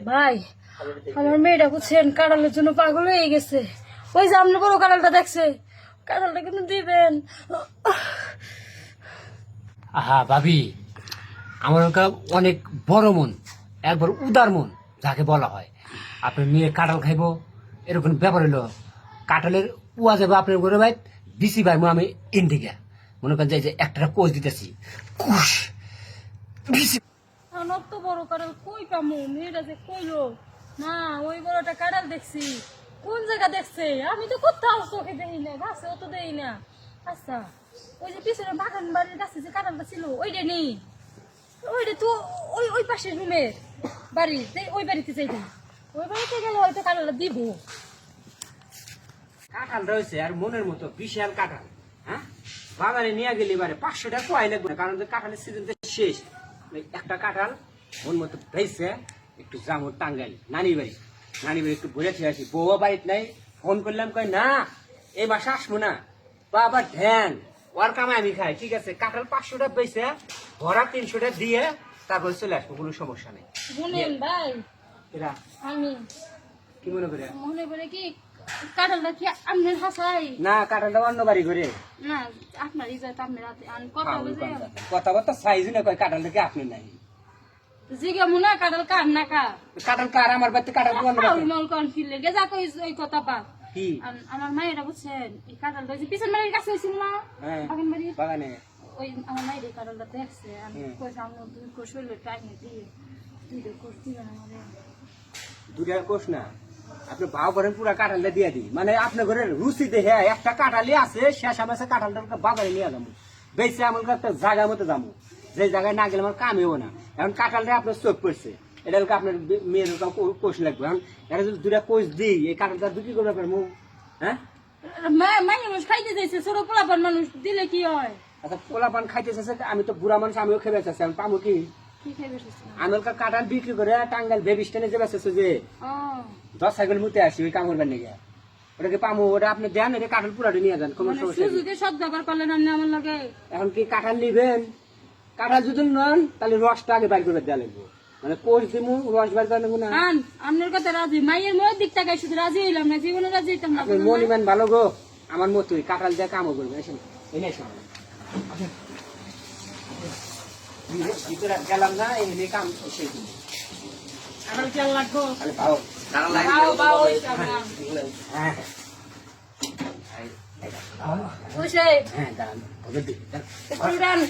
ভাই আমার মেয়েটা বুঝছেন কাঁঠালের জন্য পাগল হয়ে গেছে। ওই যে আপনি বড় কাঁঠালটা দেখছে, কাঁঠালটা কিন্তু দিবেন। আহা ভাবি, আমার অনেক বড় মন, একবার উদার মন যাকে বলা হয়। আপনার মেয়ে কাঁঠাল খাইবো এরকম ব্যাপার হলো, কাঁঠালের উয়া যাবো আপনার ঘরে ভাই দিছি ভাই আমি ইন্ডিকা মনে করেন যে একটা কোচ দিতেছি কুশ অত বড় কাঁঠাল কই পামু? মেয়েটা যে কইলো না ওই বড়টা কাঁঠাল দেখছি। কোন জায়গা দেখছে? আমি তো কোথাও চোখে দেখি না, গাছেও তো দেখি না। আচ্ছা ওই যে পিছনে বাগান বাড়ির কাছে যে কাঁঠালটা ছিল ওইটা নেই, ওইটা তো ওই ওই পাশের রুমের বাড়ি, ওই বাড়িতে যাই না, ওই বাড়িতে গেলে হয়তো কাঁঠালটা দিব। কাঁঠাল রয়েছে আর মনের মতো বিশাল কাঁঠাল। হ্যাঁ, বাগানে নিয়ে গেলে এবারে 500 টাকা কয় লাগবে না, কারণ কাঁঠালের সিজন শেষ। একটা কাঁঠাল মন মতো বেছে একটু যাবো টাঙ্গাইল নানি বাড়ি একটু ঘুরে ফিরে আসি। বউ বাড়িতে নাই, ফোন করলাম কয় না এই মাসে আসবো না, বাবা ধ্যান ওর কামাই আমি খাই। ঠিক আছে, কাঁঠাল 500 টাকা বেছে ভরা 300 টাকা দিয়ে তারপরে চলে আসবো, কোনো সমস্যা নেই। শুনেন ভাই, এরা আমি কি মনে করে? মনে করে কি কাঁঠালটা কি আপনার হাসাই না, কাঁঠালটা অন্য বাড়ি ঘুরে না, আপনার ইজাত আপনার হাতে কথা বলতে কথাবার্তা সাইজ না কয় কাঁঠালটা কি আপনি নাই জিগা মুনা কাঁঠাল কার না কা কাঁঠাল কার আমার বাড়িতে কাঁঠাল অন্য বাড়িতে মল কোন ফিলে গে যা কই ওই কথা পা কি আমার মায়েরা বুঝছেন এই কাঁঠালটা যে পিছন বাড়ির কাছে হইছিল না, বাগান বাড়ি বাগানে ওই আমার মায়ের এই কাঁঠালটা দেখছে। আমি কই সামনে দুই কোষ হইলো টাইম দিয়ে দুই কোষ দিবেন আমারে। দুটা কোষ না, আপনি ভাও করেন পুরা কাঁঠালটা দিয়ে দিই, মানে আপনার ঘরে রুচি দেখে একটা কাঁঠালি আছে শেষ আমাকে কাঁঠালটা বাজারে নিয়ে যাবো, বেশি আমার একটা জায়গা মতো যাবো, যে জায়গায় না গেলে আমার কাম হবো না। এখন কাঁঠালটা আপনার চোখ পড়ছে, এটা আপনার মেয়ের কোষ লাগবে। এখন এটা যদি দুটা কোষ দিই এই কাঁঠালটা বিক্রি করবে পারবো? হ্যাঁ, মানুষ খাইতে যাইছে, ছোট পোলাপান মানুষ দিলে কি হয়? আচ্ছা পোলা পান খাইতে চাইছে, আমি তো বুড়া মানুষ, আমিও খেয়ে চাচ্ছি, আমি পাবো কি? কি খাইবে সুস্থ? আমি ওর কাঁঠাল বিক্রি করে টাঙ্গাইল বেবি স্ট্যান্ডে যে বেঁচেছে যে 10 সাইকেল মুতে আসি ওই কামড় বানিয়ে গিয়ে, ওটাকে পামো? ওটা আপনি দেন, এটা কাঁঠাল পুরাটা নিয়ে যান, কোনো সমস্যা নেই। সুযোগে সদ ব্যবহার করলেন আপনি আমার লাগে। এখন কি কাঁঠাল নিবেন? কাঁঠাল যদি নন তাহলে রসটা আগে বাইর করে দেওয়া লাগবে, মানে কোষ দিমু রস বাইর করে নেবো না। আপনার কথা রাজি, মাইয়ের মেয়ের দিক থেকে শুধু রাজি হইলাম না, জীবনে রাজি হইতাম না। আপনার মন ইমান ভালো গো, আমার মতোই কাঁঠাল দিয়ে কামও করবে। এসে এনে এসে ভিতরে গেলাম না, এনে কাম শেষ দিবো। কাঁঠাল চাল লাগবো, তাহলে পাও বাও বাও হ্যাঁ বসে হ্যাঁ দাঁড়ান, উপরে উঠান।